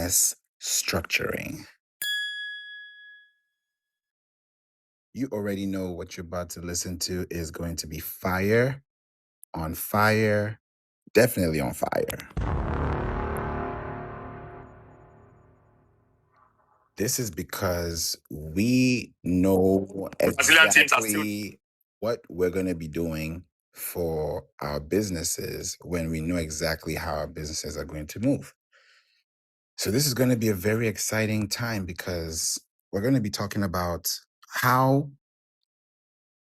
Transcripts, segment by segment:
business structuring. You already know what you're about to listen to is going to be fire, on fire, definitely on fire. This is because we know exactly what we're going to be doing for our businesses when we know exactly how our businesses are going to move. So, this is going to be a very exciting time because we're going to be talking about how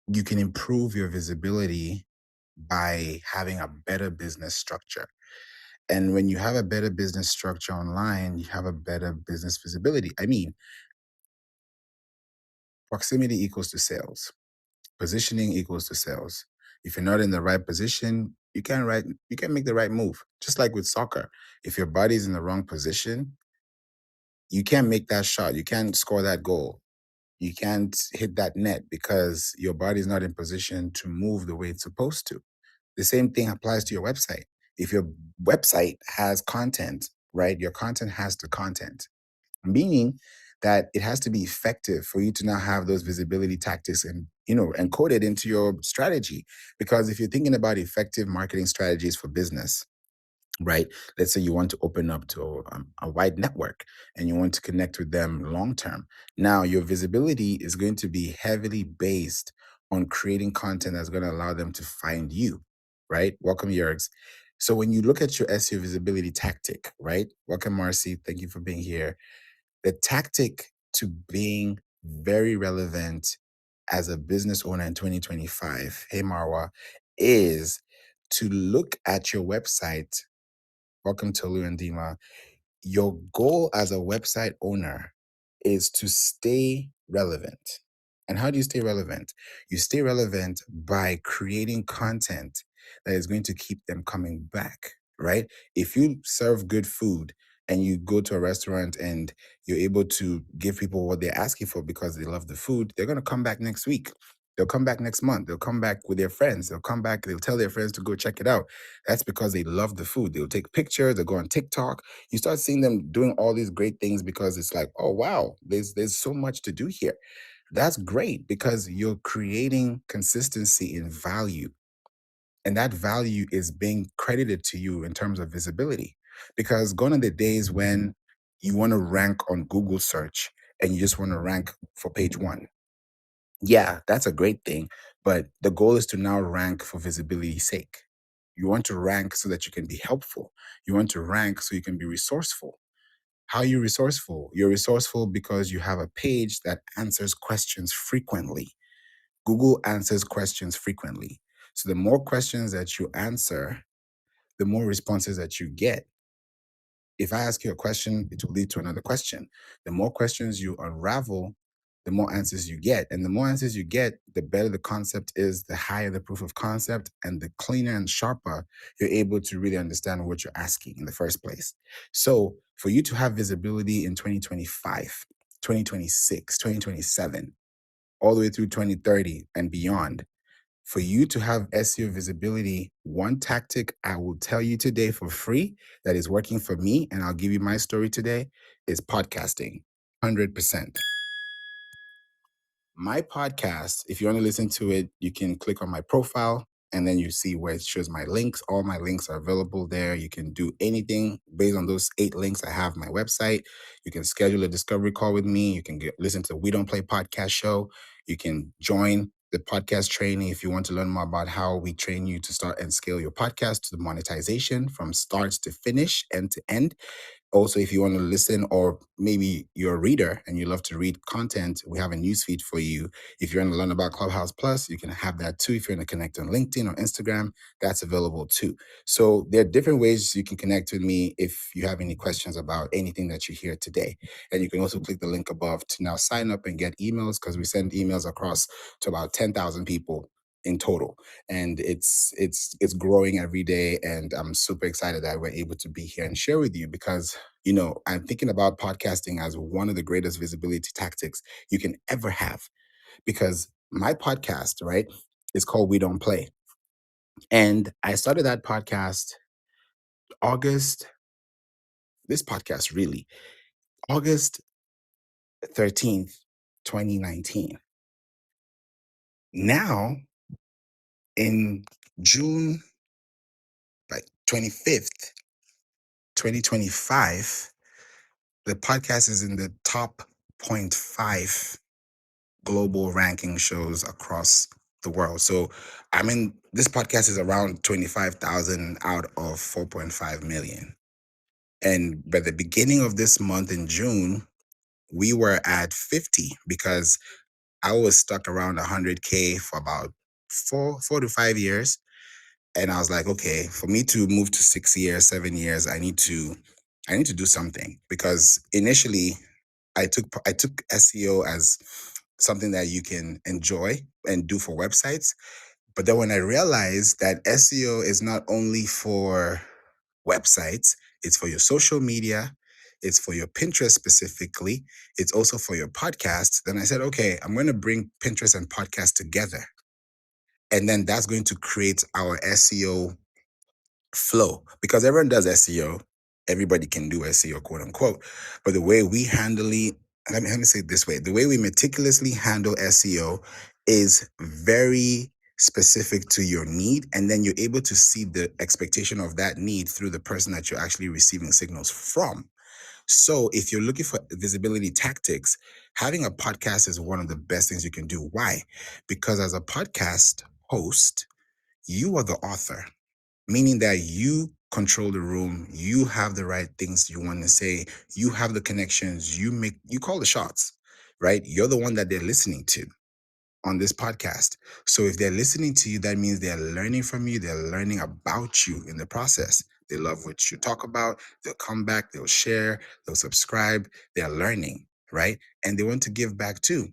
you can improve your visibility by having a better business structure. And when you have a better business structure online, you have a better business visibility. I mean, proximity equals to sales, positioning equals to sales. If you're not in the right position, you can't make the right move. Just like with soccer. If your body's in the wrong position, you can't make that shot. You can't score that goal. You can't hit that net because your body's not in position to move the way it's supposed to. The same thing applies to your website. If your website has content, right, your content has the content, meaning that it has to be effective for you to now have those visibility tactics and encoded into your strategy. Because if you're thinking about effective marketing strategies for business, right? Let's say you want to open up to a wide network and you want to connect with them long term. Now, your visibility is going to be heavily based on creating content that's going to allow them to find you, right? Welcome, Yergs. So, when you look at your SEO visibility tactic, right? Welcome, Marcy. Thank you for being here. The tactic to being very relevant as a business owner in 2025, hey, Marwa, is to look at your website. Welcome to Lu and Dima. Your goal as a website owner is to stay relevant. And how do you stay relevant? You stay relevant by creating content that is going to keep them coming back, right? If you serve good food and you go to a restaurant and you're able to give people what they're asking for because they love the food, they're going to come back next week. They'll come back next month. They'll come back with their friends. They'll come back. They'll tell their friends to go check it out. That's because they love the food. They'll take pictures. They'll go on TikTok. You start seeing them doing all these great things because it's like, oh wow, there's so much to do here. That's great because you're creating consistency in value. And that value is being credited to you in terms of visibility. Because gone are the days when you want to rank on Google search and you just want to rank for page one. Yeah, that's a great thing. But the goal is to now rank for visibility's sake. You want to rank so that you can be helpful. You want to rank so you can be resourceful. How are you resourceful? You're resourceful because you have a page that answers questions frequently. Google answers questions frequently. So the more questions that you answer, the more responses that you get. If I ask you a question, it will lead to another question. The more questions you unravel, the more answers you get. And the more answers you get, the better the concept is, the higher the proof of concept, and the cleaner and sharper you're able to really understand what you're asking in the first place. So for you to have visibility in 2025, 2026, 2027, all the way through 2030 and beyond, for you to have SEO visibility, one tactic I will tell you today for free that is working for me, and I'll give you my story today, is podcasting. 100%. My podcast, if you want to listen to it, you can click on my profile and then you see where it shows my links. All my links are available there. You can do anything based on those 8 links I have on my website. You can schedule a discovery call with me. You can listen to the We Don't Play podcast show. You can join the podcast training if you want to learn more about how we train you to start and scale your podcast to the monetization from start to finish, end to end. Also, if you want to listen, or maybe you're a reader and you love to read content, we have a newsfeed for you. If you want to learn about Clubhouse Plus, you can have that too. If you're going to connect on LinkedIn or Instagram, that's available too. So there are different ways you can connect with me if you have any questions about anything that you hear today. And you can also click the link above to now sign up and get emails, because we send emails across to about 10,000 people in total, and it's growing every day, and I'm super excited that we're able to be here and share with you, because I'm thinking about podcasting as one of the greatest visibility tactics you can ever have, because my podcast, right, is called We Don't Play, and I started that podcast August this podcast really, August 13th, 2019. Now in June, like 25th, 2025, the podcast is in the top 0.5 global ranking shows across the world. So, I mean, this podcast is around 25,000 out of 4.5 million. And by the beginning of this month in June, we were at 50 because I was stuck around 100K for about 4 to 5 years. And I was like, okay, for me to move to 6 years, 7 years, I need to do something, because initially I took SEO as something that you can enjoy and do for websites. But then when I realized that SEO is not only for websites, it's for your social media, it's for your Pinterest specifically, it's also for your podcast, then I said, okay, I'm going to bring Pinterest and podcast together. And then that's going to create our SEO flow, because everyone does SEO. Everybody can do SEO, quote unquote. But the way we handle it, let me say it this way: the way we meticulously handle SEO is very specific to your need. And then you're able to see the expectation of that need through the person that you're actually receiving signals from. So if you're looking for visibility tactics, having a podcast is one of the best things you can do. Why? Because as a podcast host, you are the author, meaning that you control the room, you have the right things you want to say, you have the connections, you call the shots, right? You're the one that they're listening to on this podcast. So if they're listening to you, that means they're learning from you, they're learning about you in the process. They love what you talk about, they'll come back, they'll share, they'll subscribe, they're learning, right? And they want to give back too.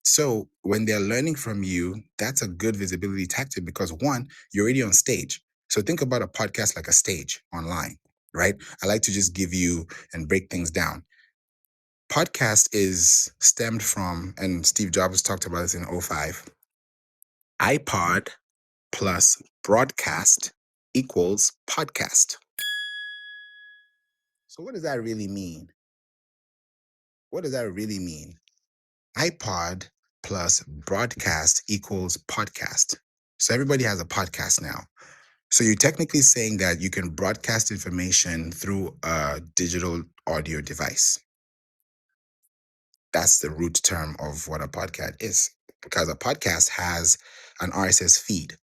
So when they're learning from you, that's a good visibility tactic, because one, you're already on stage. So think about a podcast like a stage online, right? I like to just give you and break things down. Podcast is stemmed from, and Steve Jobs talked about this in '05, iPod plus broadcast equals podcast. So what does that really mean? What does that really mean? iPod plus broadcast equals podcast. So everybody has a podcast now. So you're technically saying that you can broadcast information through a digital audio device. That's the root term of what a podcast is, because a podcast has an RSS feed.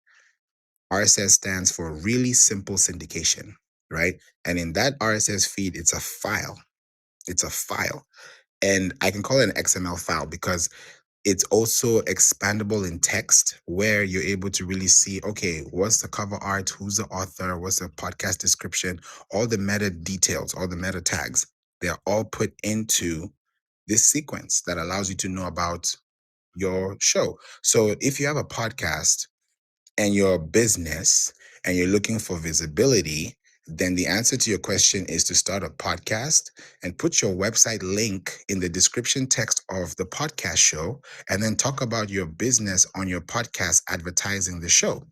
RSS stands for really simple syndication, right? And in that RSS feed, it's a file. It's a file. And I can call it an XML file because it's also expandable in text, where you're able to really see, okay, what's the cover art, who's the author, what's the podcast description, all the meta details, all the meta tags. They're all put into this sequence that allows you to know about your show. So if you have a podcast and you're a business and you're looking for visibility, then the answer to your question is to start a podcast and put your website link in the description text of the podcast show, and then talk about your business on your podcast advertising the show.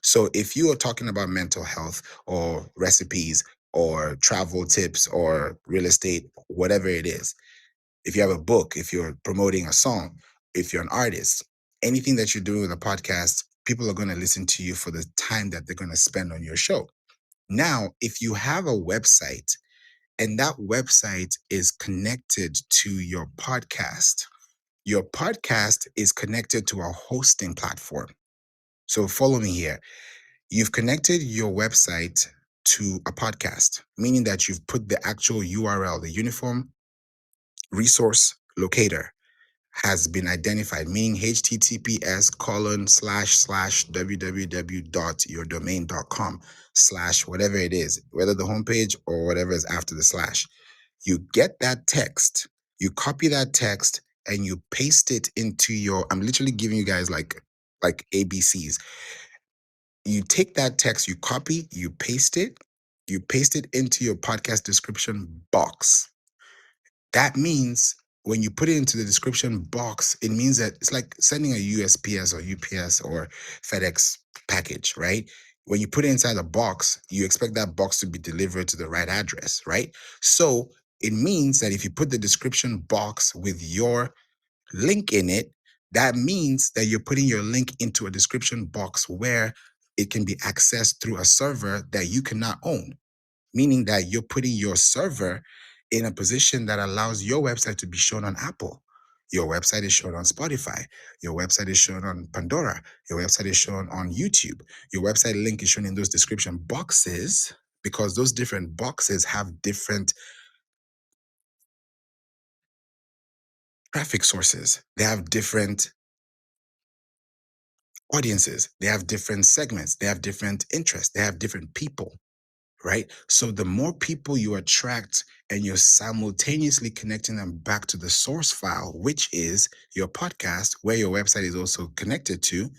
So if you are talking about mental health or recipes or travel tips or real estate, whatever it is, if you have a book, if you're promoting a song, if you're an artist, anything that you're doing with a podcast, people are going to listen to you for the time that they're going to spend on your show. Now, if you have a website and that website is connected to your podcast is connected to a hosting platform. So follow me here. You've connected your website to a podcast, meaning that you've put the actual URL, the uniform resource locator, has been identified, meaning https://www.yourdomain.com/ whatever it is, whether the homepage or whatever is after the slash. You get that text, you copy that text, and you paste it into your, I'm literally giving you guys like ABCs. You take that text, you copy, you paste it into your podcast description box. That means when you put it into the description box, it means that it's like sending a USPS or UPS or FedEx package, right? When you put it inside a box, you expect that box to be delivered to the right address, right? So it means that if you put the description box with your link in it, that means that you're putting your link into a description box where it can be accessed through a server that you cannot own, meaning that you're putting your server in a position that allows your website to be shown on Apple. Your website is shown on Spotify. Your website is shown on Pandora. Your website is shown on YouTube. Your website link is shown in those description boxes because those different boxes have different traffic sources. They have different audiences. They have different segments. They have different interests. They have different people. Right? So the more people you attract and you're simultaneously connecting them back to the source file, which is your podcast, where your website is also connected to,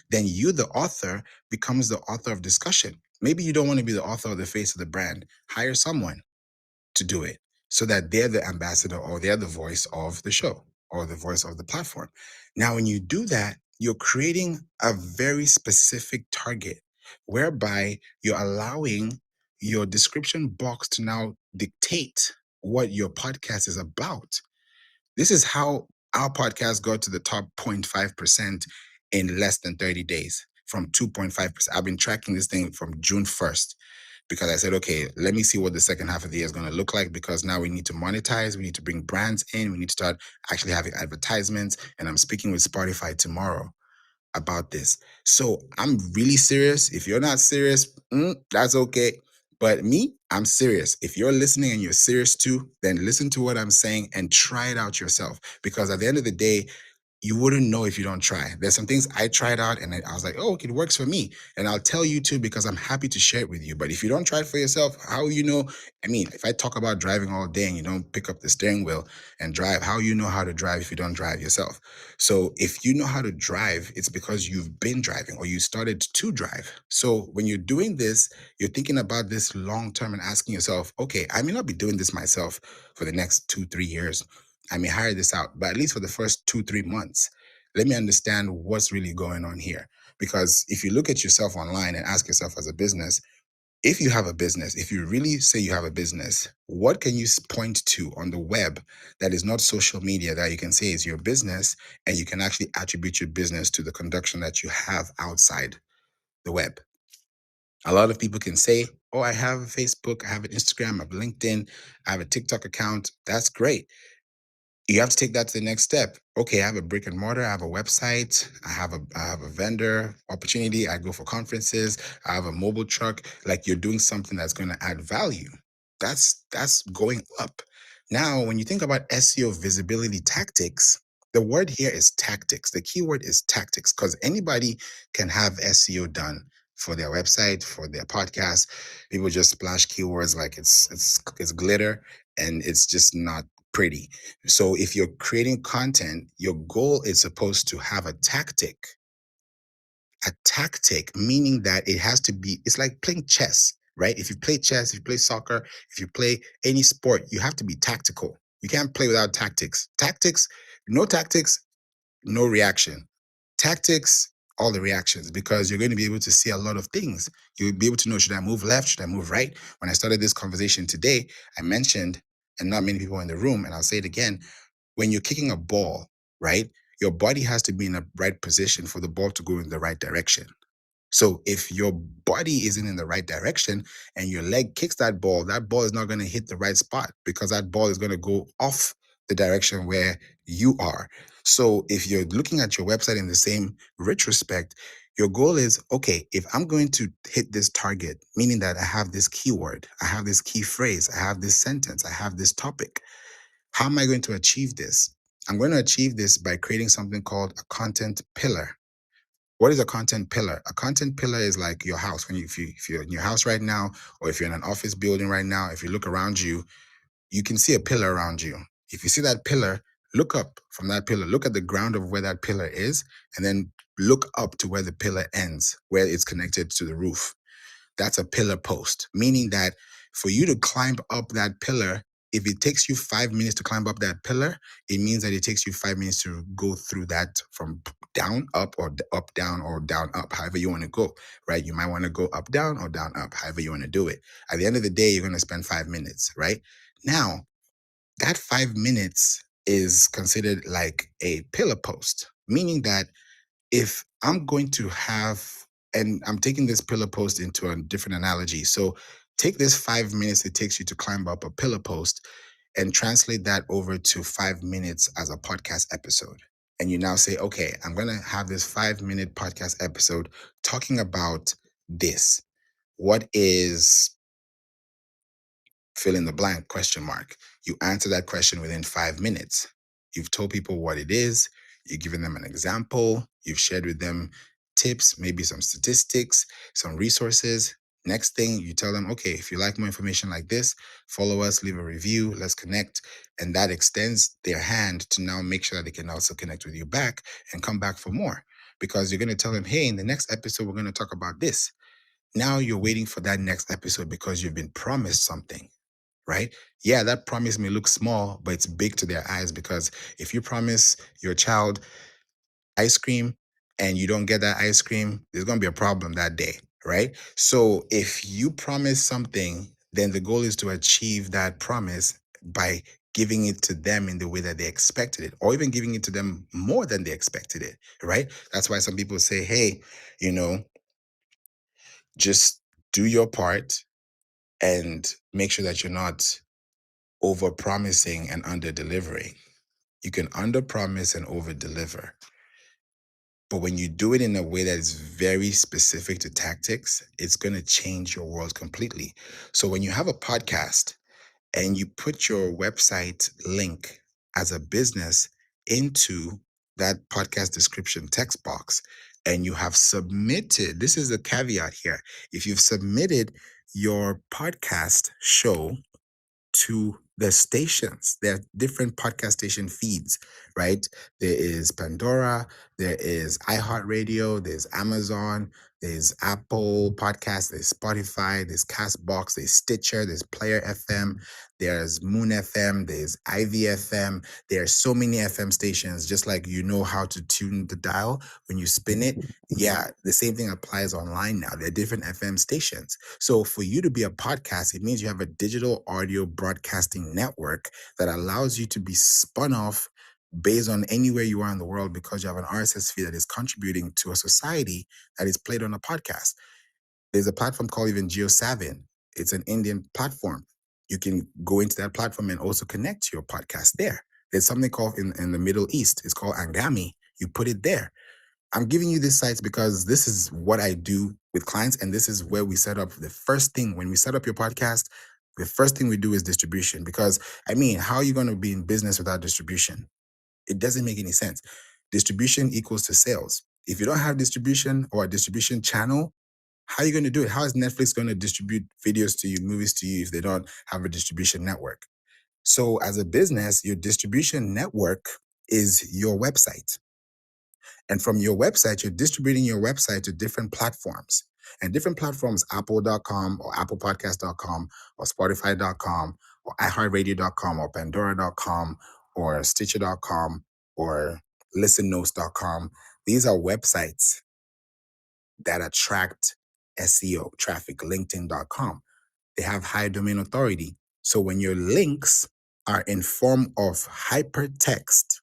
then you, the author, becomes the author of discussion. Maybe you don't want to be the author of the face of the brand. Hire someone to do it so that they're the ambassador or they're the voice of the show or the voice of the platform. Now, when you do that, you're creating a very specific target whereby you're allowing your description box to now dictate what your podcast is about. This is how our podcast got to the top 0.5% in less than 30 days from 2.5%. I've been tracking this thing from June 1st because I said, okay, let me see what the second half of the year is going to look like because now we need to monetize. We need to bring brands in. We need to start actually having advertisements. And I'm speaking with Spotify tomorrow about this. So I'm really serious. If you're not serious, that's okay. But me, I'm serious. If you're listening and you're serious too, then listen to what I'm saying and try it out yourself. Because at the end of the day, you wouldn't know if you don't try. There's some things I tried out and I was like, oh, it works for me. And I'll tell you too, because I'm happy to share it with you. But if you don't try it for yourself, how you know? I mean, if I talk about driving all day and you don't pick up the steering wheel and drive, how you know how to drive if you don't drive yourself? So if you know how to drive, it's because you've been driving or you started to drive. So when you're doing this, you're thinking about this long term and asking yourself, okay, I may not be doing this myself for the next 2-3 years. I may hire this out, but at least for the first 2-3 months, let me understand what's really going on here. Because if you look at yourself online and ask yourself as a business, if you have a business, if you really say you have a business, what can you point to on the web that is not social media that you can say is your business and you can actually attribute your business to the conduction that you have outside the web? A lot of people can say, oh, I have Facebook, I have an Instagram, I have LinkedIn, I have a TikTok account. That's great. You have to take that to the next step. Okay, I have a brick and mortar, I have a website, I have a vendor opportunity, I go for conferences, I have a mobile truck. Like you're doing something that's going to add value. That's going up. Now, when you think about SEO visibility tactics, the word here is tactics. The keyword is tactics because anybody can have SEO done for their website, for their podcast. People just splash keywords like it's glitter and it's just not pretty. So if you're creating content, your goal is supposed to have a tactic, meaning that it has to be, it's like playing chess, right? If you play chess, if you play soccer, if you play any sport, you have to be tactical. You can't play without tactics. No tactics, no reaction. Tactics, all the reactions, because you're going to be able to see a lot of things. You'll be able to know, should I move left? Should I move right? When I started this conversation today, I mentioned, and not many people are in the room, and I'll say it again, when you're kicking a ball, right, your body has to be in the right position for the ball to go in the right direction. So if your body isn't in the right direction and your leg kicks that ball is not going to hit the right spot because that ball is going to go off the direction where you are. So if you're looking at your website in the same retrospect, your goal is, okay, if I'm going to hit this target, meaning that I have this keyword, I have this key phrase, I have this sentence, I have this topic, how am I going to achieve this? I'm going to achieve this by creating something called a content pillar. What is a content pillar? A content pillar is like your house. If you're in your house right now, or if you're in an office building right now, if you look around you, you can see a pillar around you. If you see that pillar, look up from that pillar. Look at the ground of where that pillar is, and then look up to where the pillar ends, where it's connected to the roof. That's a pillar post, meaning that for you to climb up that pillar, If it takes you 5 minutes to climb up that pillar, it means that it takes you 5 minutes to go through that from down, up, or up, down, or down, up, however you want to go, right? You might want to go up, down, or down, up, however you want to do it. At the end of the day, you're going to spend 5 minutes, right? Now, that 5 minutes is considered like a pillar post, meaning that if I'm going to have, and I'm taking this pillar post into a different analogy. So take this 5 minutes it takes you to climb up a pillar post and translate that over to 5 minutes as a podcast episode. And you now say, okay, I'm going to have this 5 minute podcast episode talking about this. What is fill in the blank question mark? You answer that question within 5 minutes. You've told people what it is. You've given them an example. You've shared with them tips, maybe some statistics, some resources. Next thing, you tell them, okay, if you like more information like this, follow us, leave a review, let's connect. And that extends their hand to now make sure that they can also connect with you back and come back for more. Because you're going to tell them, hey, in the next episode, we're going to talk about this. Now you're waiting for that next episode because you've been promised something, right? Yeah, that promise may look small, but it's big to their eyes, because if you promise your child ice cream and you don't get that ice cream, there's going to be a problem that day, right? So if you promise something, then the goal is to achieve that promise by giving it to them in the way that they expected it, or even giving it to them more than they expected it, right? That's why some people say, hey, just do your part and make sure that you're not over promising and under delivering. You can under promise and over deliver. But when you do it in a way that is very specific to tactics, it's going to change your world completely. So when you have a podcast and you put your website link as a business into that podcast description text box, and you have submitted, this is a caveat here, if you've submitted your podcast show to the stations. There are different podcast station feeds, right? There is Pandora, there is iHeartRadio, there's Amazon, there's Apple Podcasts, there's Spotify, there's Castbox, there's Stitcher, there's Player FM, there's Moon FM, there's IVFM. There are so many FM stations, just like you know how to tune the dial when you spin it. Yeah, the same thing applies online now. There are different FM stations. So for you to be a podcast, it means you have a digital audio broadcasting network that allows you to be spun off based on anywhere you are in the world, because you have an RSS feed that is contributing to a society that is played on a podcast. There's a platform called even GeoSavin. It's an Indian platform. You can go into that platform and also connect to your podcast there. There's something called in the Middle East. It's called Angami. You put it there. I'm giving you these sites because this is what I do with clients, and this is where we set up the first thing. When we set up your podcast, the first thing we do is distribution. Because, I mean, how are you going to be in business without distribution? It doesn't make any sense. Distribution equals to sales. If you don't have distribution or a distribution channel, how are you going to do it? How is Netflix going to distribute videos to you, movies to you, if they don't have a distribution network? So as a business, your distribution network is your website. And from your website, you're distributing your website to different platforms. And different platforms, apple.com or applepodcast.com or spotify.com or iHeartRadio.com or pandora.com or stitcher.com or listennotes.com. These are websites that attract SEO traffic, linkedin.com. They have high domain authority. So when your links are in form of hypertext,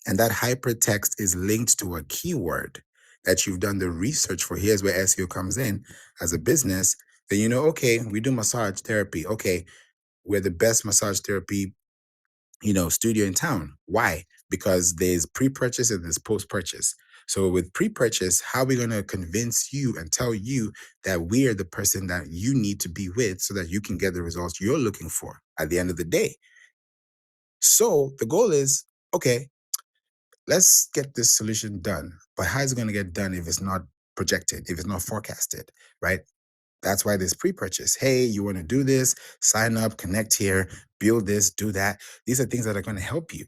and that hypertext is linked to a keyword that you've done the research for, here's where SEO comes in as a business, then you know, okay, we do massage therapy. Okay, we're the best massage therapy, studio in town. Why? Because there's pre-purchase and there's post-purchase. So with pre-purchase, how are we going to convince you and tell you that we are the person that you need to be with so that you can get the results you're looking for at the end of the day? So the goal is, okay, let's get this solution done. But how is it going to get done if it's not projected, if it's not forecasted, right? That's why there's pre-purchase. Hey, you want to do this? Sign up, connect here, build this, do that. These are things that are going to help you,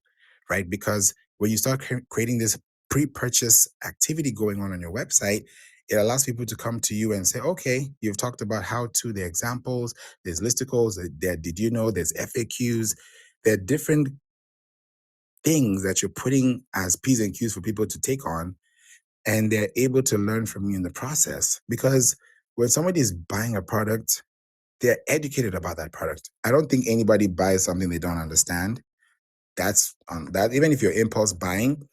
right? Because when you start creating this pre-purchase activity going on your website, It allows people to come to you and say, okay, you've talked about how to, the examples, there's listicles, there, did you know, there's FAQs, there are different things that you're putting as P's and Q's for people to take on, and they're able to learn from you in the process. Because when somebody is buying a product, they're educated about that product. I don't think anybody buys something they don't understand. That's that. Even if you're impulse buying,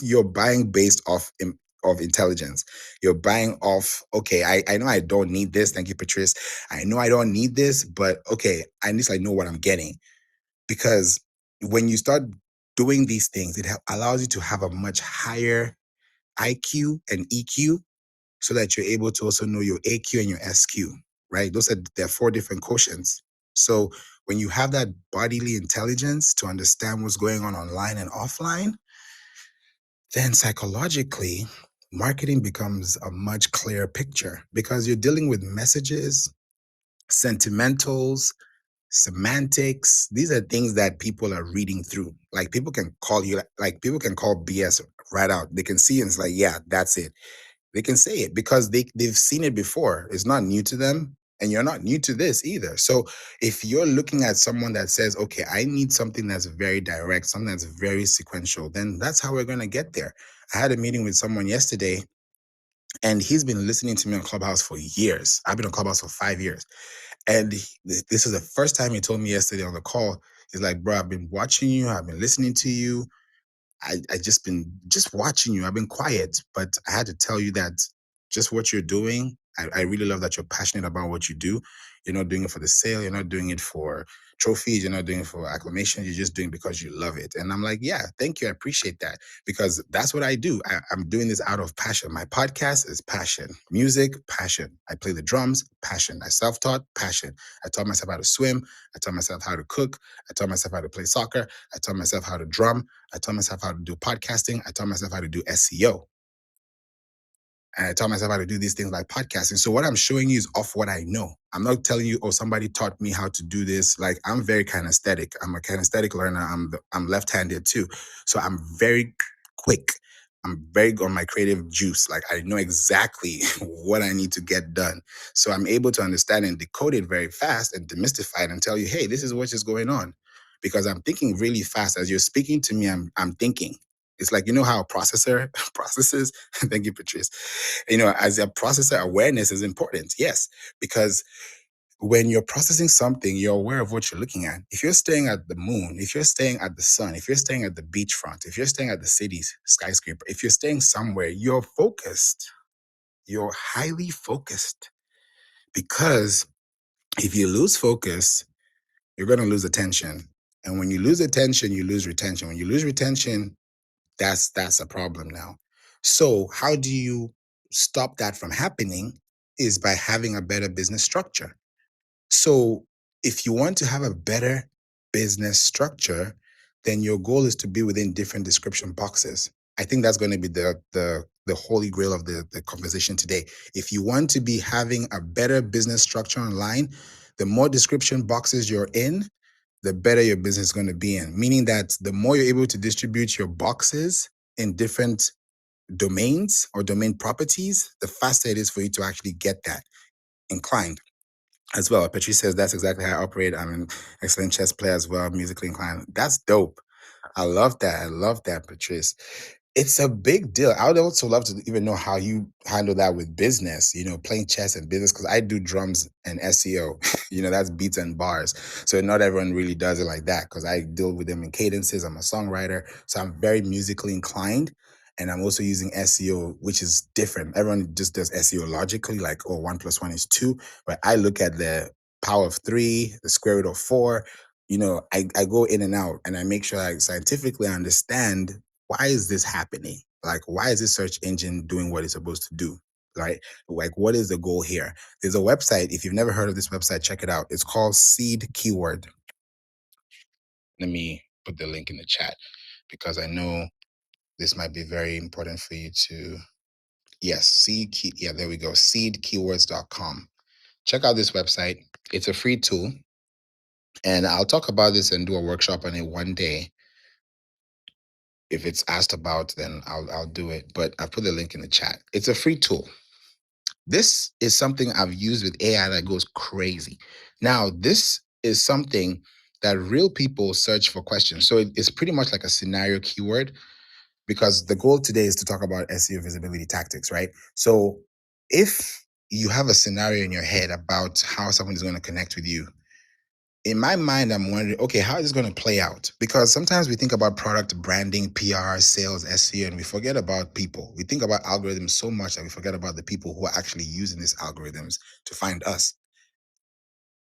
you're buying based off of intelligence. You're buying off, okay, I know I don't need this. Thank you, Patrice. I know I don't need this, but okay, at least I know what I'm getting. Because when you start doing these things, it allows you to have a much higher IQ and EQ, so that you're able to also know your AQ and your SQ, right? There are four different quotients. So when you have that bodily intelligence to understand what's going on online and offline, then psychologically, marketing becomes a much clearer picture, because you're dealing with messages, sentimentals, semantics. These are things that people are reading through. Like people can call you, like people can call BS right out. They can see and it's like, yeah, that's it. They can say it because they've seen it before. It's not new to them. And you're not new to this either. So if you're looking at someone that says, okay, I need something that's very direct, something that's very sequential, then that's how we're going to get there. I had a meeting with someone yesterday, and he's been listening to me on Clubhouse for years. I've been on Clubhouse for 5 years. And this is the first time he told me yesterday on the call. He's like, bro, I've been watching you. I've been listening to you. I just been just watching you. I've been quiet, but I had to tell you that just what you're doing, I really love that you're passionate about what you do. You're not doing it for the sale. You're not doing it for trophies. You're not doing it for acclamation. You're just doing it because you love it. And I'm like, yeah, thank you. I appreciate that, because that's what I do. I'm doing this out of passion. My podcast is passion. Music, passion. I play the drums, passion. I self-taught, passion. I taught myself how to swim. I taught myself how to cook. I taught myself how to play soccer. I taught myself how to drum. I taught myself how to do podcasting. I taught myself how to do SEO. And I taught myself how to do these things like podcasting. So what I'm showing you is off what I know. I'm not telling you, oh, somebody taught me how to do this. Like, I'm very kinesthetic. I'm a kinesthetic learner. I'm left-handed too. So I'm very quick. I'm very on my creative juice. Like, I know exactly what I need to get done. So I'm able to understand and decode it very fast and demystify it and tell you, hey, this is what is going on. Because I'm thinking really fast. As you're speaking to me, I'm thinking. It's like, you know how a processor processes? Thank you, Patrice. As a processor, awareness is important. Yes, because when you're processing something, you're aware of what you're looking at. If you're staying at the moon, if you're staying at the sun, if you're staying at the beachfront, if you're staying at the city's skyscraper, if you're staying somewhere, you're focused. You're highly focused, because if you lose focus, you're going to lose attention. And when you lose attention, you lose retention. When you lose retention, that's a problem now. So how do you stop that from happening? Is by having a better business structure. So if you want to have a better business structure, then your goal is to be within different description boxes. I think that's going to be the holy grail of the conversation today. If you want to be having a better business structure online, the more description boxes you're in, the better your business is going to be in. Meaning that the more you're able to distribute your boxes in different domains or domain properties, the faster it is for you to actually get that inclined as well. Patrice says that's exactly how I operate. I'm an excellent chess player as well, musically inclined. That's dope. I love that. I love that, Patrice. It's a big deal. I would also love to even know how you handle that with business, playing chess and business, because I do drums and SEO. That's beats and bars. So not everyone really does it like that, because I deal with them in cadences. I'm a songwriter. So I'm very musically inclined. And I'm also using SEO, which is different. Everyone just does SEO logically, like, oh, 1 + 1 is 2. But I look at the power of 3, the square root of 4. I go in and out, and I make sure I scientifically understand, why is this happening? Like, why is this search engine doing what it's supposed to do? Right? Like, what is the goal here? There's a website. If you've never heard of this website, check it out. It's called Seed Keyword. Let me put the link in the chat, because I know this might be very important for you to. Yes, yeah, there we go. Seedkeywords.com. Check out this website. It's a free tool. And I'll talk about this and do a workshop on it one day. If it's asked about, then I'll do it. But I've put the link in the chat. It's a free tool. This is something I've used with AI that goes crazy. Now, this is something that real people search for questions. So it's pretty much like a scenario keyword, because the goal today is to talk about SEO visibility tactics, right? So if you have a scenario in your head about how someone is going to connect with you, in my mind, I'm wondering, okay, how is this going to play out? Because sometimes we think about product branding, PR, sales, SEO, and we forget about people. We think about algorithms so much that we forget about the people who are actually using these algorithms to find us.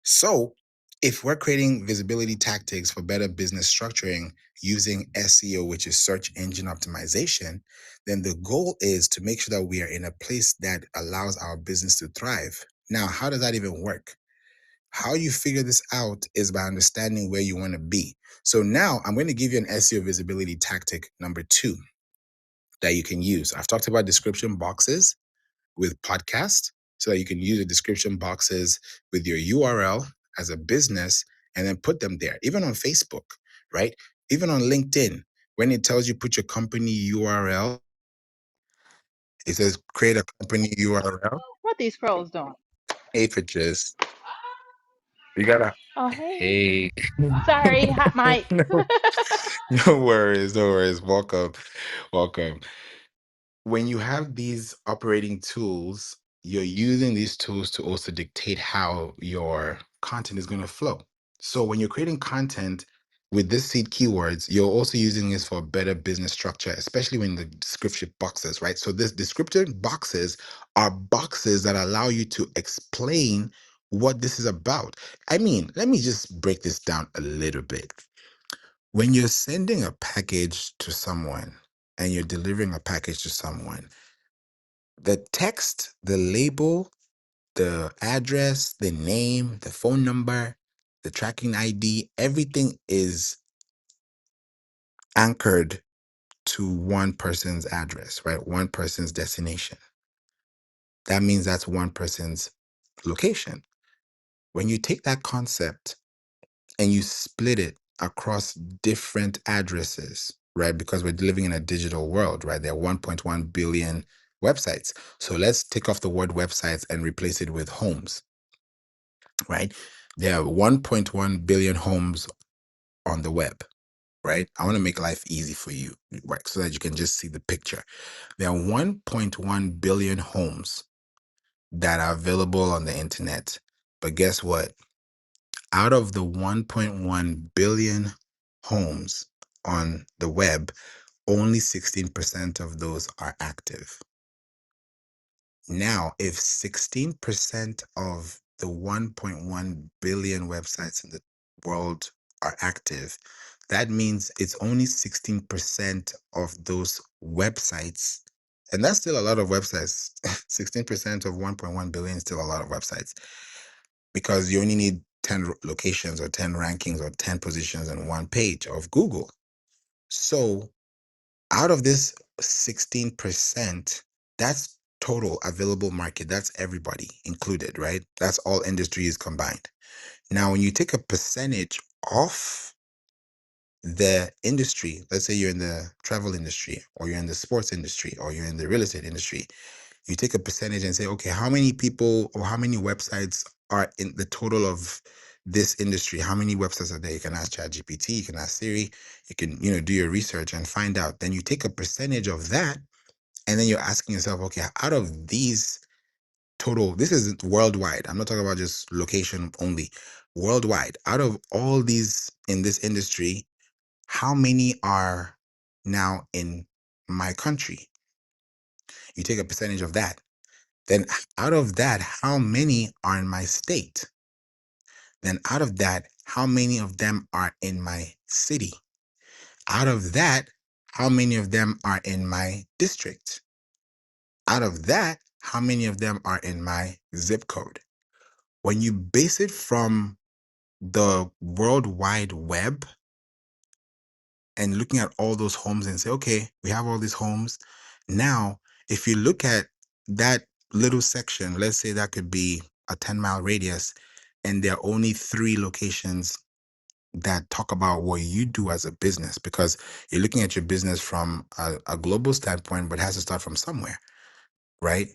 So if we're creating visibility tactics for better business structuring using SEO, which is search engine optimization, then the goal is to make sure that we are in a place that allows our business to thrive. Now, how does that even work? How you figure this out is by understanding where you want to be. So now I'm going to give you an SEO visibility tactic number 2 that you can use. I've talked about description boxes with podcast, so that you can use the description boxes with your URL as a business and then put them there, even on Facebook, right? Even on LinkedIn, when it tells you put your company URL, it says create a company URL. What these crows doing? Hey, pictures. You gotta, Oh, hey. hey. Sorry, hot mic. No, no worries, no worries. Welcome, welcome. When you have these operating tools, you're using these tools to also dictate how your content is going to flow. So when you're creating content with this seed keywords, you're also using this for better business structure, especially when the description boxes, right? So this descriptive boxes are boxes that allow you to explain what this is about. I mean, let me just break this down a little bit. When you're sending a package to someone and you're delivering a package to someone, the text, the label, the address, the name, the phone number, the tracking ID, everything is anchored to one person's address, right? One person's destination. That means that's one person's location. When you take that concept and you split it across different addresses, right? Because we're living in a digital world, right? There are 1.1 billion websites. So let's take off the word websites and replace it with homes, right? There are 1.1 billion homes on the web, right? I want to make life easy for you, right? So that you can just see the picture. There are 1.1 billion homes that are available on the internet. But guess what? Out of the 1.1 billion homes on the web, only 16% of those are active. Now, if 16% of the 1.1 billion websites in the world are active, that means it's only 16% of those websites. And that's still a lot of websites. 16% of 1.1 billion is still a lot of websites, because you only need 10 locations or 10 rankings or 10 positions on one page of Google. So out of this 16%, that's total available market. That's everybody included, right? That's all industries combined. Now, when you take a percentage off the industry, let's say you're in the travel industry, or you're in the sports industry, or you're in the real estate industry, you take a percentage and say, okay, how many people or how many websites are in the total of this industry? How many websites are there? You can ask ChatGPT, you can ask Siri, you can, do your research and find out. Then you take a percentage of that, and then you're asking yourself, okay, out of these total, this is worldwide. I'm not talking about just location only. Worldwide, out of all these in this industry, how many are now in my country? You take a percentage of that. Then out of that, how many are in my state? Then out of that, how many of them are in my city? Out of that, how many of them are in my district? Out of that, how many of them are in my zip code? When you base it from the World Wide Web and looking at all those homes and say, okay, we have all these homes. Now, if you look at that little section, let's say that could be a 10-mile radius, and there are only 3 locations that talk about what you do as a business, because you're looking at your business from a global standpoint, but it has to start from somewhere, right?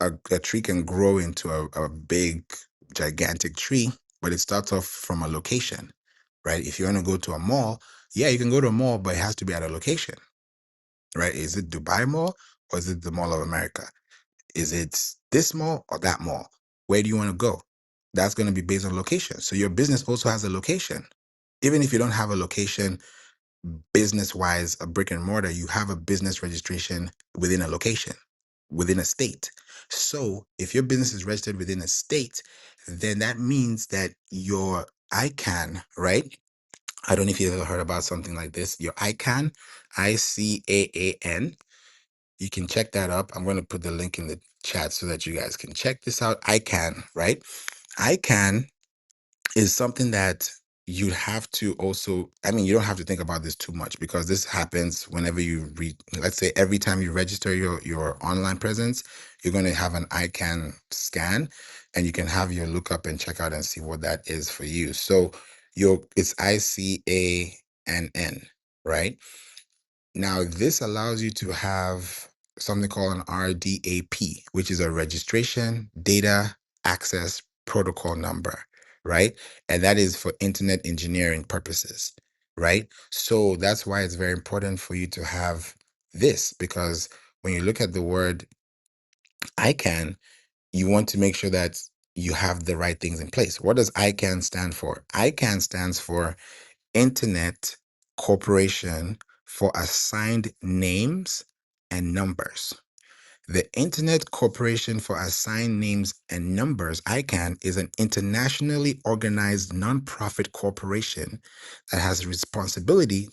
A tree can grow into a big, gigantic tree, but it starts off from a location, right? If you want to go to a mall, yeah, you can go to a mall, but it has to be at a location, right? Is it Dubai Mall or is it the Mall of America? Is it this mall or that mall? Where do you want to go? That's going to be based on location. So your business also has a location. Even if you don't have a location business wise, a brick and mortar, you have a business registration within a location, within a state. So if your business is registered within a state, then that means that your ICANN, right? I don't know if you've ever heard about something like this. Your ICANN, ICAAN, you can check that up. I'm going to put the link in the chat so that you guys can check this out. ICANN, right? ICANN is something that you have to also, I mean, you don't have to think about this too much, because this happens whenever you let's say every time you register your online presence, you're going to have an ICANN scan, and you can have your lookup and check out and see what that is for you. So it's ICANN, right? Now, this allows you to have something called an RDAP, which is a registration data access protocol number, right? And that is for internet engineering purposes, right? So that's why it's very important for you to have this, because when you look at the word ICANN, you want to make sure that you have the right things in place. What does ICANN stand for? ICANN stands for Internet Corporation for Assigned Names and Numbers. The Internet Corporation for Assigned Names and Numbers, ICANN, is an internationally organized nonprofit corporation that has a responsibility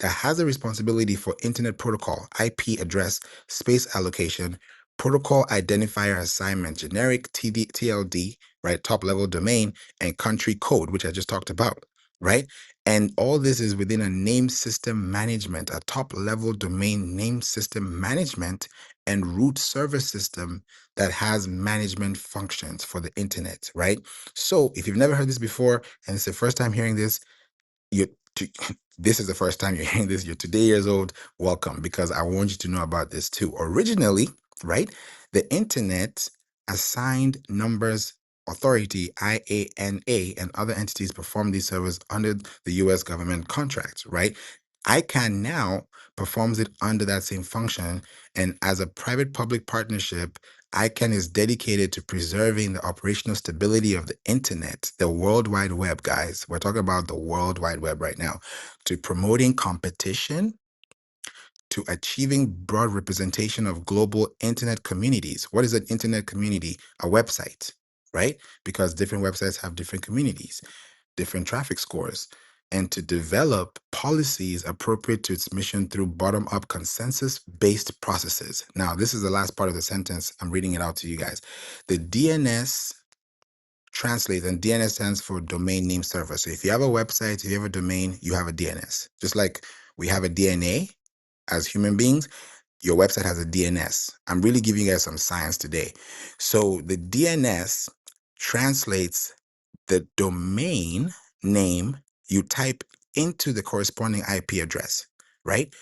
for Internet protocol, IP address, space allocation, protocol identifier assignment, generic TLD, right, top level domain, and country code, which I just talked about, right? And all this is within a name system management, a top level domain name system management and root server system that has management functions for the internet, right? So if you've never heard this before and it's the first time hearing this, you this is the first time you're hearing this, you're today years old, welcome, because I want you to know about this too. Originally, right, the Internet Assigned Numbers Authority, IANA, and other entities perform these services under the US government contracts, right? ICANN now performs it under that same function, and as a private public partnership, ICANN is dedicated to preserving the operational stability of the internet, the World Wide Web, guys. We're talking about the World Wide Web right now, to promoting competition, to achieving broad representation of global internet communities. What is an internet community? A website, right? Because different websites have different communities, different traffic scores, and to develop policies appropriate to its mission through bottom up consensus based processes. Now, this is the last part of the sentence. I'm reading it out to you guys. The DNS translates, and DNS stands for domain name server. So if you have a website, if you have a domain, you have a DNS. Just like we have a DNA as human beings, your website has a DNS. I'm really giving you guys some science today. So the DNS translates the domain name you type into the corresponding IP address, right?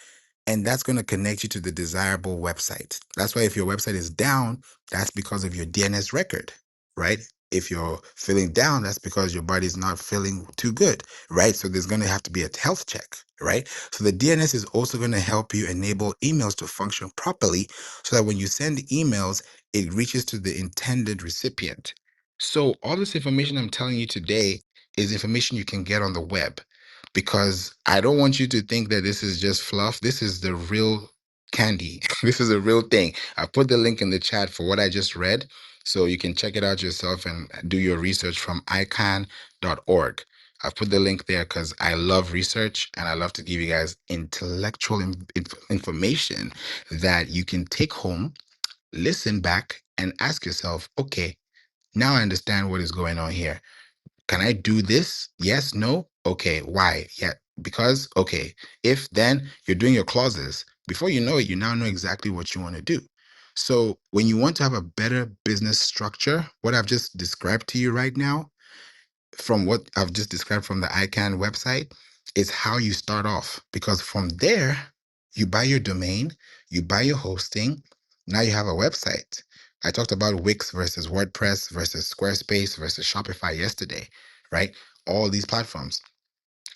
And that's going to connect you to the desirable website. That's why if your website is down, that's because of your DNS record, right? If you're feeling down, that's because your body's not feeling too good, right? So there's going to have to be a health check, right? So the DNS is also going to help you enable emails to function properly so that when you send emails, it reaches to the intended recipient. So all this information I'm telling you today is information you can get on the web, because I don't want you to think that this is just fluff. This is the real candy. This is a real thing. I put the link in the chat for what I just read, so you can check it out yourself and do your research from ican.org. I've put the link there because I love research and I love to give you guys intellectual information that you can take home, listen back, and ask yourself, okay, now I understand what is going on here. Can I do this? Yes, no? Okay, why? Yeah, because, okay. If then you're doing your clauses, before you know it, you now know exactly what you want to do. So when you want to have a better business structure, what I've just described to you right now, from what I've just described from the ICANN website, It's how you start off, because from there, you buy your domain, you buy your hosting. Now you have a website. I talked about Wix versus WordPress versus Squarespace versus Shopify yesterday, right? All these platforms.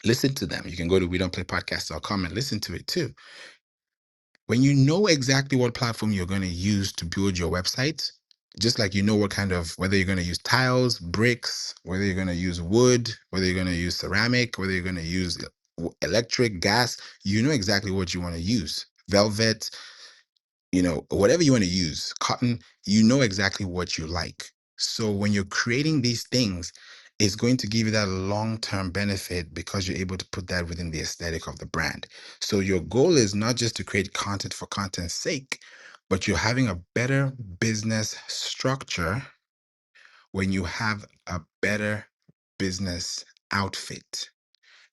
Listen to them. You can go to we don't play podcast.com and listen to it too. When you know exactly what platform you're going to use to build your website, just like you know what kind of, whether you're going to use tiles, bricks, whether you're going to use wood, whether you're going to use ceramic, whether you're going to use electric, gas, you know exactly what you want to use. Velvet, whatever you want to use, cotton, you know exactly what you like. So when you're creating these things, it's going to give you that long-term benefit because you're able to put that within the aesthetic of the brand. So your goal is not just to create content for content's sake, but you're having a better business structure when you have a better business outfit.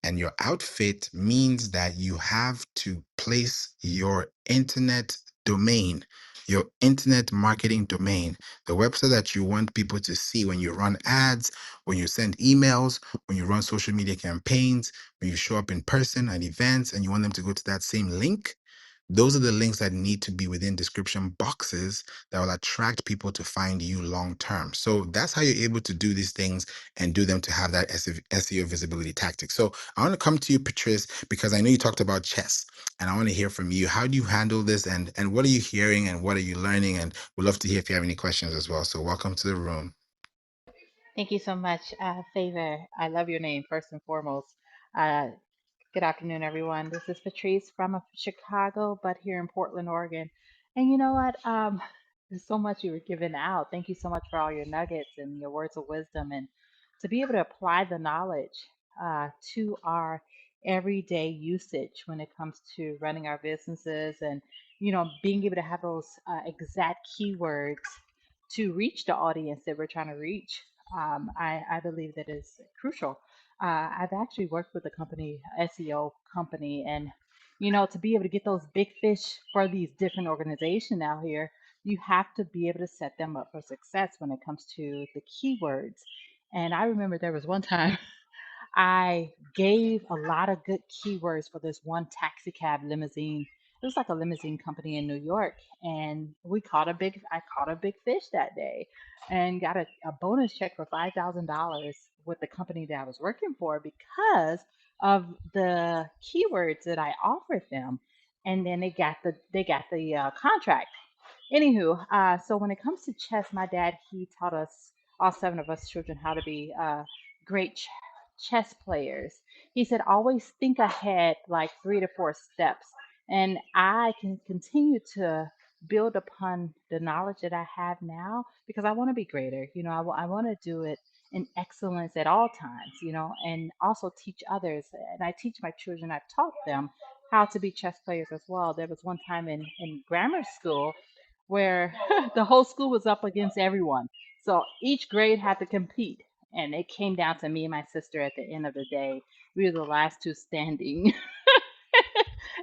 And your outfit means that you have to place your internet domain, your internet marketing domain, the website that you want people to see when you run ads, when you send emails, when you run social media campaigns, when you show up in person at events and you want them to go to that same link. Those are the links that need to be within description boxes that will attract people to find you long term. So that's how you're able to do these things and do them to have that SEO visibility tactic. So I want to come to you, Patrice, because I know you talked about chess, and I want to hear from you. How do you handle this, and what are you hearing, and what are you learning? And we'd love to hear if you have any questions as well. So welcome to the room. Thank you so much, Favor. I love your name, first and foremost. Uh, Good afternoon, everyone. This is Patrice from Chicago, but here in Portland, Oregon. And you know what? There's so much you were giving out. Thank you so much for all your nuggets and your words of wisdom, and to be able to apply the knowledge to our everyday usage when it comes to running our businesses, and being able to have those exact keywords to reach the audience that we're trying to reach. I believe that is crucial. I've actually worked with a company, SEO company, and to be able to get those big fish for these different organizations out here, you have to be able to set them up for success when it comes to the keywords. And I remember there was one time I gave a lot of good keywords for this one taxi cab limousine. It was like a limousine company in New York, and I caught a big fish that day, and got a bonus check for $5,000 with the company that I was working for because of the keywords that I offered them, and then they got the contract. Anywho, so when it comes to chess, my dad, he taught us, all seven of us children, how to be great chess players. He said, always think ahead like 3 to 4 steps. And I can continue to build upon the knowledge that I have now because I want to be greater. I want to do it in excellence at all times, and also teach others. And I teach my children, I've taught them how to be chess players as well. There was one time in grammar school where the whole school was up against everyone. So each grade had to compete. And it came down to me and my sister at the end of the day. We were the last two standing.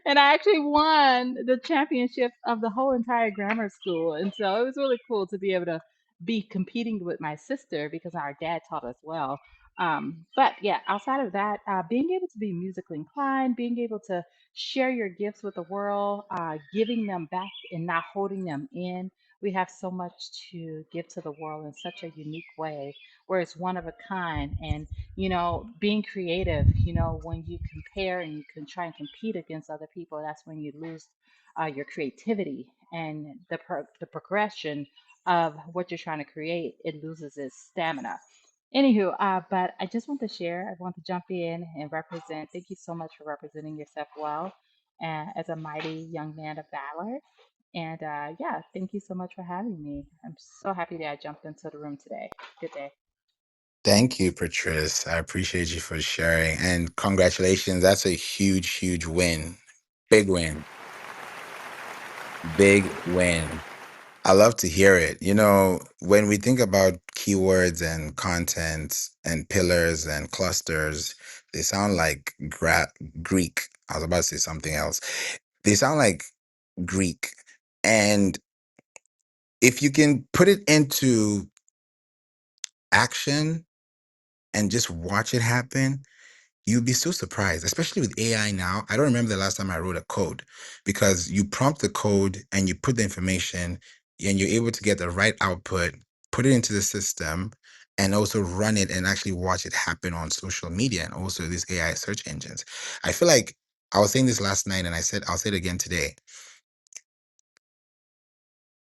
And I actually won the championship of the whole entire grammar school. And so it was really cool to be able to be competing with my sister because our dad taught us well. But yeah, outside of that, being able to be musically inclined, being able to share your gifts with the world, giving them back and not holding them in. We have so much to give to the world in such a unique way where it's one of a kind. And being creative, when you compare and you can try and compete against other people, that's when you lose your creativity and the progression of what you're trying to create. It loses its stamina. Anywho, but I just want to share. I want to jump in and represent. Thank you so much for representing yourself well, as a mighty young man of valor. And yeah, thank you so much for having me. I'm so happy that I jumped into the room today. Good day. Thank you, Patrice. I appreciate you for sharing, and congratulations. That's a huge, huge win. Big win. Big win. I love to hear it. When we think about keywords and content and pillars and clusters, they sound like Greek. I was about to say something else. They sound like Greek. And if you can put it into action and just watch it happen, You'd be so surprised, especially with AI now. I don't remember the last time I wrote a code because you prompt the code and you put the information and you're able to get the right output, put it into the system, and also run it and actually watch it happen on social media and also these AI search engines. I feel like I was saying this last night and I said, I'll say it again today.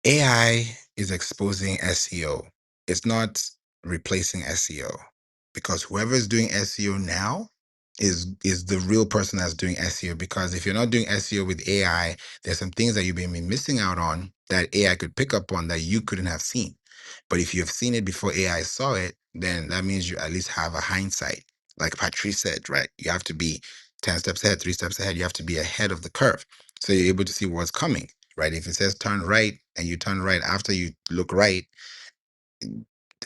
AI is exposing SEO. It's not replacing SEO because whoever is doing SEO now is the real person that's doing SEO. Because if you're not doing SEO with AI, there's some things that you've been missing out on that AI could pick up on that you couldn't have seen. But if you've seen it before AI saw it, then that means you at least have a hindsight. Like Patrice said, right? You have to be 10 steps ahead, 3 steps ahead. You have to be ahead of the curve. So you're able to see what's coming, right? If it says turn right and you turn right after you look right,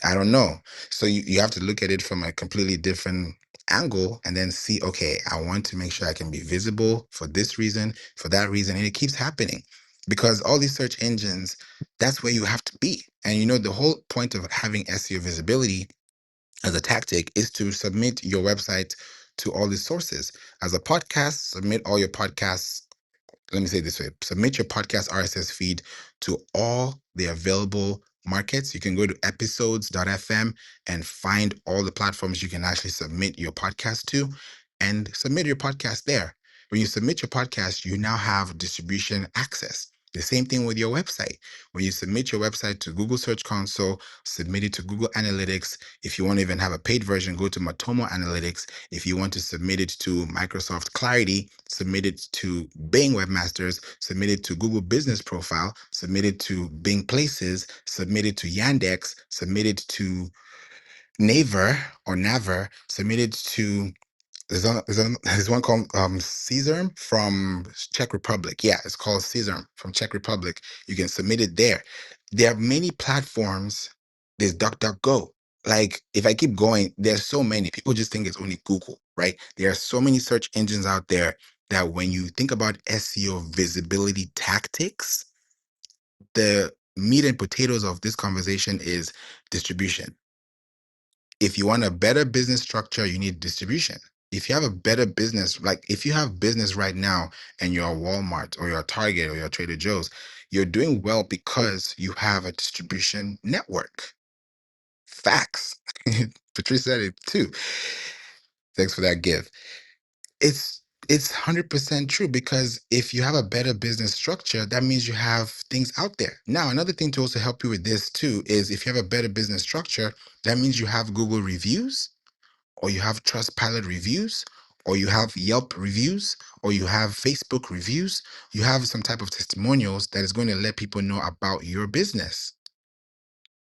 I don't know. So you have to look at it from a completely different angle and then see, okay, I want to make sure I can be visible for this reason, for that reason. And it keeps happening because all these search engines, that's where you have to be. And the whole point of having SEO visibility as a tactic is to submit your website to all these sources. As a podcast, submit all your podcasts. Let me say it this way: submit your podcast RSS feed to all the available markets. You can go to episodes.fm and find all the platforms you can actually submit your podcast to and submit your podcast there. When you submit your podcast, you now have distribution access. The same thing with your website. When you submit your website to Google Search Console, submit it to Google Analytics. If you want to even have a paid version, go to Matomo Analytics. If you want to submit it to Microsoft Clarity, submit it to Bing Webmasters, submit it to Google Business Profile, submit it to Bing Places, submit it to Yandex, submit it to Naver, submit it to there's one called Caesar from Czech Republic. Yeah, it's called Caesar from Czech Republic. You can submit it there. There are many platforms. There's DuckDuckGo. Like, if I keep going, there's so many. People just think it's only Google, right? There are so many search engines out there that when you think about SEO visibility tactics, the meat and potatoes of this conversation is distribution. If you want a better business structure, you need distribution. If you have a better business, like if you have business right now and you're a Walmart or you're a Target or you're a Trader Joe's, you're doing well because you have a distribution network. Facts. Patrice said it too. Thanks for that gift. It's 100% true because if you have a better business structure, that means you have things out there. Now, another thing to also help you with this too is if you have a better business structure, that means you have Google reviews, or you have Trustpilot reviews, or you have Yelp reviews, or you have Facebook reviews. You have some type of testimonials that is going to let people know about your business.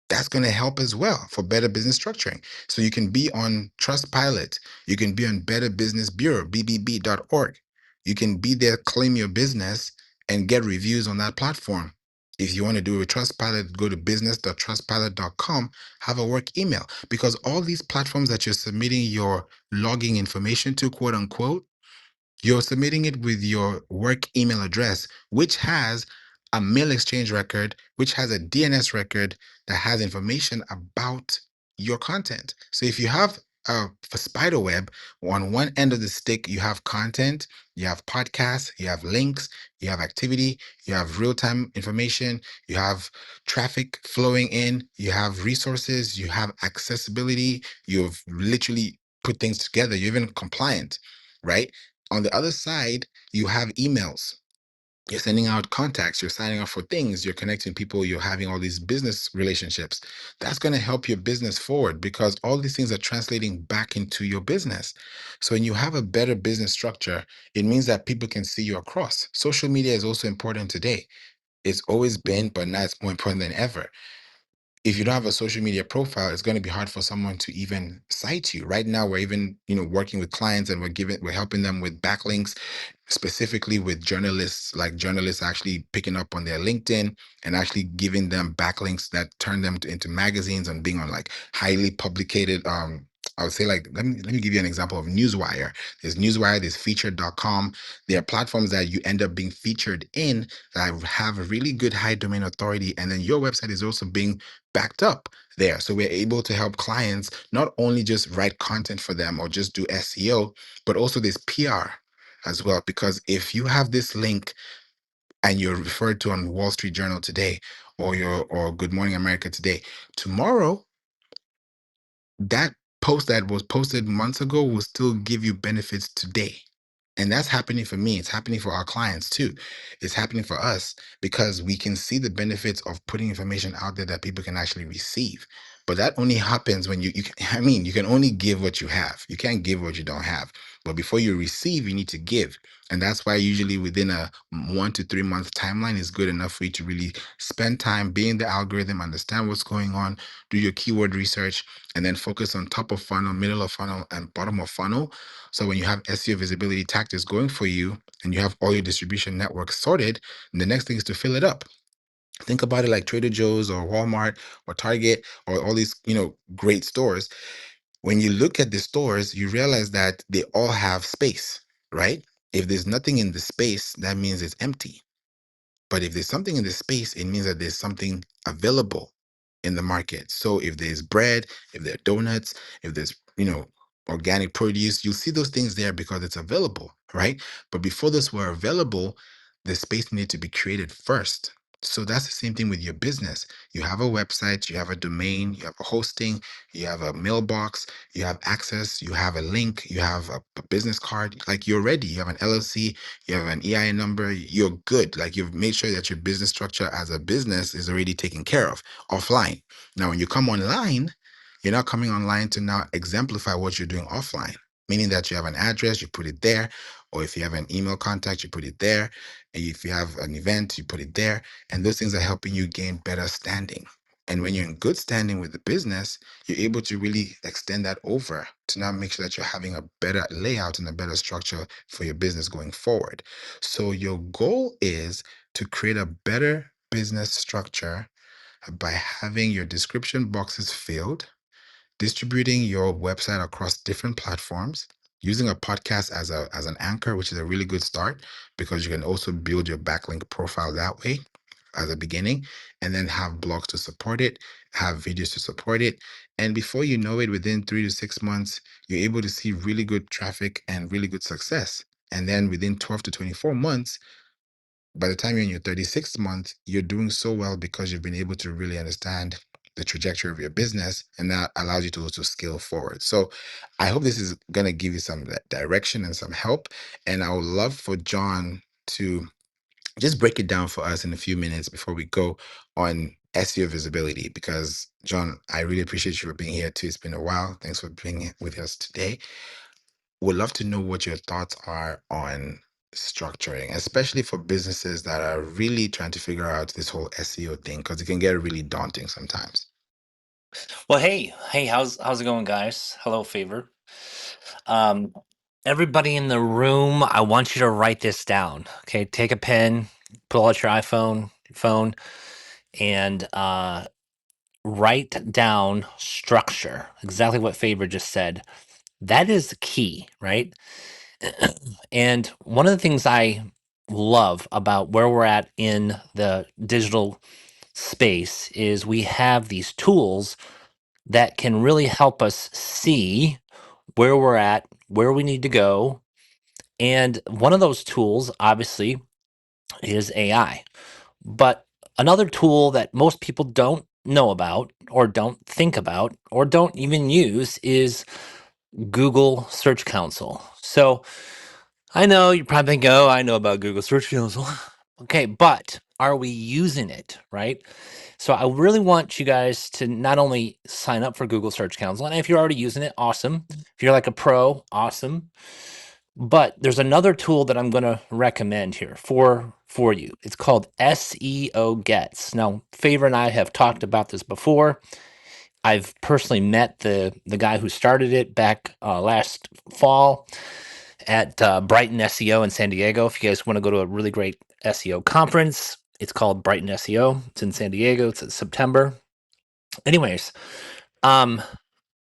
That's going to help as well for better business structuring. So you can be on Trustpilot. You can be on Better Business Bureau, bbb.org. You can be there, claim your business, and get reviews on that platform. If you want to do it with Trustpilot, go to business.trustpilot.com, have a work email. Because all these platforms that you're submitting your logging information to, quote unquote, you're submitting it with your work email address, which has a mail exchange record, which has a DNS record that has information about your content. So if you have for Spiderweb, on one end of the stick, you have content, you have podcasts, you have links, you have activity, you have real time information, you have traffic flowing in, you have resources, you have accessibility, you've literally put things together, you're even compliant, right? On the other side, you have emails. You're sending out contacts, you're signing up for things, you're connecting people, you're having all these business relationships. That's going to help your business forward because all these things are translating back into your business. So when you have a better business structure, it means that people can see you across. Social media is also important today. It's always been, but now it's more important than ever. If you don't have a social media profile, it's going to be hard for someone to even cite you. Right now, we're even, working with clients and we're helping them with backlinks, specifically with journalists, like journalists actually picking up on their LinkedIn and actually giving them backlinks that turn them into magazines and being on like highly publicated I would say, like, let me give you an example of Newswire. There's Newswire, there's featured.com. There are platforms that you end up being featured in that have a really good high domain authority. And then your website is also being backed up there. So we're able to help clients not only just write content for them or just do SEO, but also this PR as well. Because if you have this link and you're referred to on Wall Street Journal today, or Good Morning America today, tomorrow that post that was posted months ago will still give you benefits today. And that's happening for me. It's happening for our clients too. It's happening for us because we can see the benefits of putting information out there that people can actually receive. But that only happens when you can, I mean, you can only give what you have. You can't give what you don't have. But before you receive, you need to give. And that's why usually within a 1 to 3 month timeline is good enough for you to really spend time being the algorithm, understand what's going on, do your keyword research, and then focus on top of funnel, middle of funnel, and bottom of funnel. So when you have SEO visibility tactics going for you and you have all your distribution networks sorted, the next thing is to fill it up. Think about it like Trader Joe's or Walmart or Target or all these, great stores. When you look at the stores, you realize that they all have space, right? If there's nothing in the space, that means it's empty. But if there's something in the space, it means that there's something available in the market. So if there's bread, if there are donuts, if there's, organic produce, you'll see those things there because it's available, right? But before those were available, the space needed to be created first. So that's the same thing with your business. You have a website, you have a domain, you have a hosting, you have a mailbox, you have access, you have a link, you have a business card. Like, you're ready. You have an LLC, you have an EIN number, you're good. Like, you've made sure that your business structure as a business is already taken care of offline. Now, when you come online, you're not coming online to now exemplify what you're doing offline, meaning that you have an address, you put it there. Or if you have an email contact, you put it there. And if you have an event, you put it there. And those things are helping you gain better standing. And when you're in good standing with the business, you're able to really extend that over to now make sure that you're having a better layout and a better structure for your business going forward. So your goal is to create a better business structure by having your description boxes filled, distributing your website across different platforms, using a podcast as an anchor, which is a really good start because you can also build your backlink profile that way as a beginning, and then have blogs to support it, have videos to support it. And before you know it, within 3 to 6 months, you're able to see really good traffic and really good success. And then within 12 to 24 months, by the time you're in your 36th month, you're doing so well because you've been able to really understand the trajectory of your business, and that allows you to also scale forward. So I hope this is going to give you some direction and some help. And I would love for John to just break it down for us in a few minutes before we go on SEO visibility. Because, John, I really appreciate you for being here too. It's been a while. Thanks for being with us today. Would love to know what your thoughts are on structuring, especially for businesses that are really trying to figure out this whole SEO thing, because it can get really daunting sometimes. Well, hey, how's it going, guys? Hello, Favor. Um, Everybody in the room, I want you to write this down. Okay, take a pen, pull out your phone, and write down structure. Exactly what Favor just said. That is the key, right? And one of the things I love about where we're at in the digital space is we have these tools that can really help us see where we're at, where we need to go. And one of those tools, obviously, is AI. But another tool that most people don't know about, or don't think about, or don't even use is Google Search Console. So I know you probably think, oh, I know about Google Search Console. Okay, but are we using it, right? So I really want you guys to not only sign up for Google Search Console, and if you're already using it, awesome. If you're like a pro, awesome. But there's another tool that I'm going to recommend here for you. It's called SEO Gets. Now, Favor and I have talked about this before. I've personally met the guy who started it back last fall at Brighton SEO in San Diego. If you guys want to go to a really great SEO conference, it's called Brighton SEO. It's in San Diego. It's in September. Anyways, um,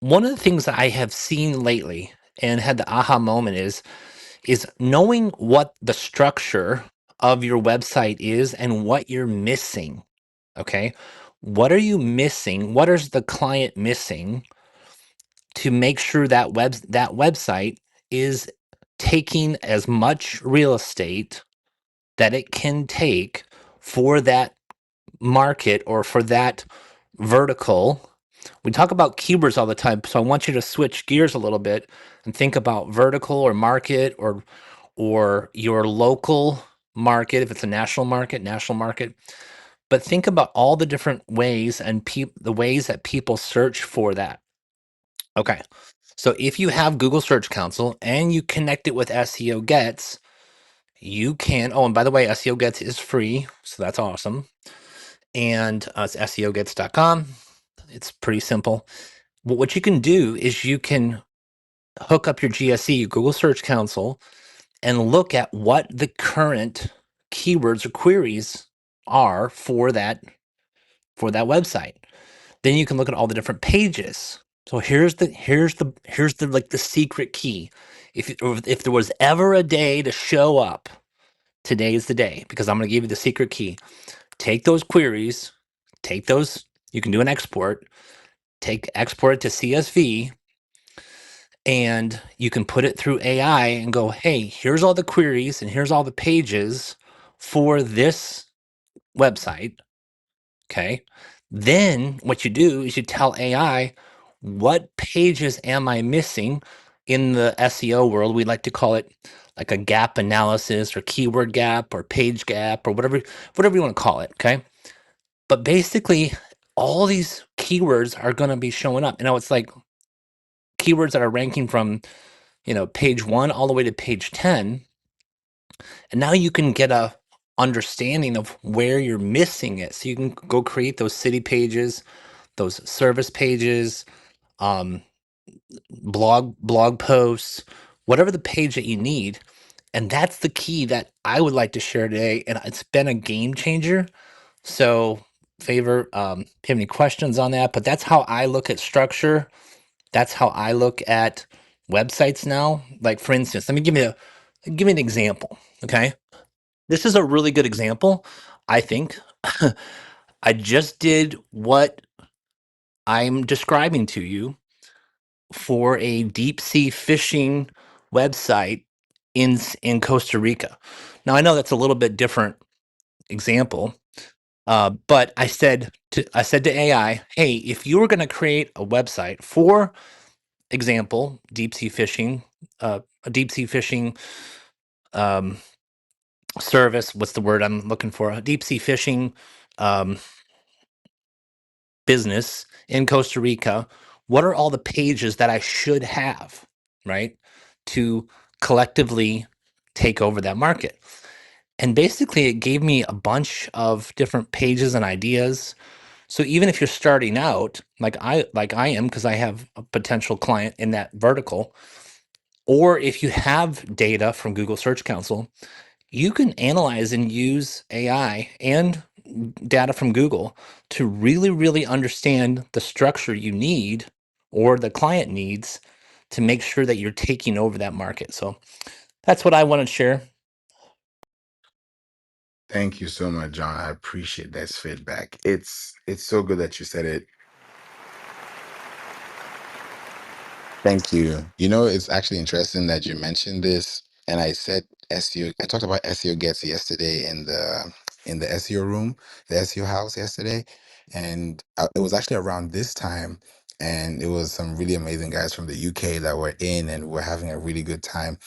one of the things that I have seen lately and had the aha moment is knowing what the structure of your website is and what you're missing. Okay. What are you missing? What is the client missing to make sure that that website is taking as much real estate that it can take for that market or for that vertical? We talk about keywords all the time, so I want you to switch gears a little bit and think about vertical or market or your local market if it's a national market. But think about all the different ways and the ways that people search for that. Okay. So if you have Google Search Console and you connect it with SEO Gets, you can. Oh, and by the way, SEO Gets is free, so that's awesome. And it's SEOgets.com. It's pretty simple. But what you can do is you can hook up your GSE, your Google Search Console, and look at what the current keywords or queries are for that website. Then you can look at all the different pages. So here's the like the secret key. If there was ever a day to show up, today is the day, because I'm going to give you the secret key. Take those queries, take those. You can do an export. Export it to CSV, and you can put it through AI and go, hey, here's all the queries and here's all the pages for this website. Okay. Then what you do is you tell AI, what pages am I missing? In the SEO world, we like to call it like a gap analysis or keyword gap or page gap or whatever you want to call it. Okay. But basically, all these keywords are going to be showing up. It's like keywords that are ranking from, page 1 all the way to page 10. And now you can get a understanding of where you're missing it. So you can go create those city pages, those service pages, um, blog posts, whatever the page that you need. And that's the key that I would like to share today. And it's been a game changer. So, Favor, if you have any questions on that, but that's how I look at structure. That's how I look at websites now. Like, for instance, let me give me an example. Okay. This is a really good example, I think. I just did what I'm describing to you for a deep sea fishing website in Costa Rica. Now I know that's a little bit different example, but I said to AI, hey, if you were going to create a website for example, deep sea fishing, a deep sea fishing um, service. What's the word I'm looking for? A deep sea fishing um, business in Costa Rica. What are all the pages that I should have, right, to collectively take over that market? And basically, it gave me a bunch of different pages and ideas. So even if you're starting out, like I am, because I have a potential client in that vertical, or if you have data from Google Search Console, you can analyze and use AI and data from Google to really, really understand the structure you need or the client needs to make sure that you're taking over that market. So that's what I want to share. Thank you so much, John. I appreciate that feedback. It's so good that you said it. Thank you. It's actually interesting that you mentioned this. And I said SEO. I talked about SEO Gets yesterday in the SEO room, the SEO house yesterday, and it was actually around this time, and it was some really amazing guys from the UK that were in, and we're having a really good time.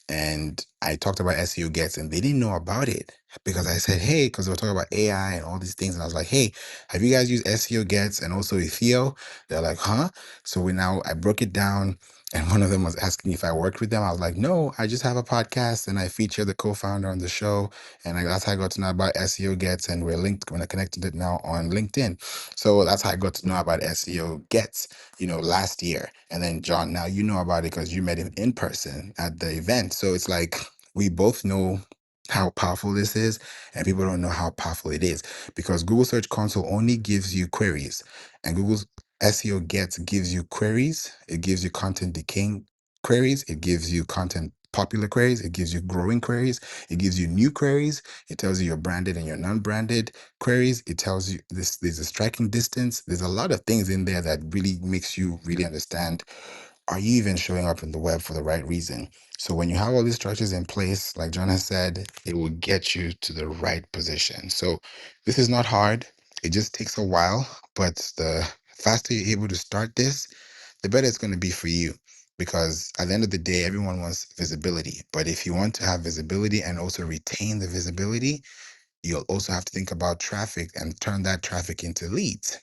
And I talked about SEO Gets, and they didn't know about it because I said, hey, because we were talking about AI and all these things. And I was like, hey, have you guys used SEO Gets and also Ethio? They're like, huh? So I broke it down. And one of them was asking if I worked with them. I was like, no, I just have a podcast and I feature the co-founder on the show. And that's how I got to know about SEO Gets. And we're linked when I connected it now on LinkedIn. So that's how I got to know about SEO Gets, last year. And then John, now you know about it because you met him in person at the event. So it's like we both know how powerful this is, and people don't know how powerful it is because Google Search Console only gives you queries, and Google's SEO gets gives you queries. It gives you content decaying queries. It gives you content popular queries. It gives you growing queries. It gives you new queries. It tells you your branded and your non-branded queries. It tells you this, there's a striking distance. There's a lot of things in there that really makes you really understand, are you even showing up in the web for the right reason? So when you have all these structures in place, like John has said, it will get you to the right position. So this is not hard. It just takes a while, but the faster you're able to start this, the better it's going to be for you. Because at the end of the day, everyone wants visibility. But if you want to have visibility and also retain the visibility, you'll also have to think about traffic and turn that traffic into leads.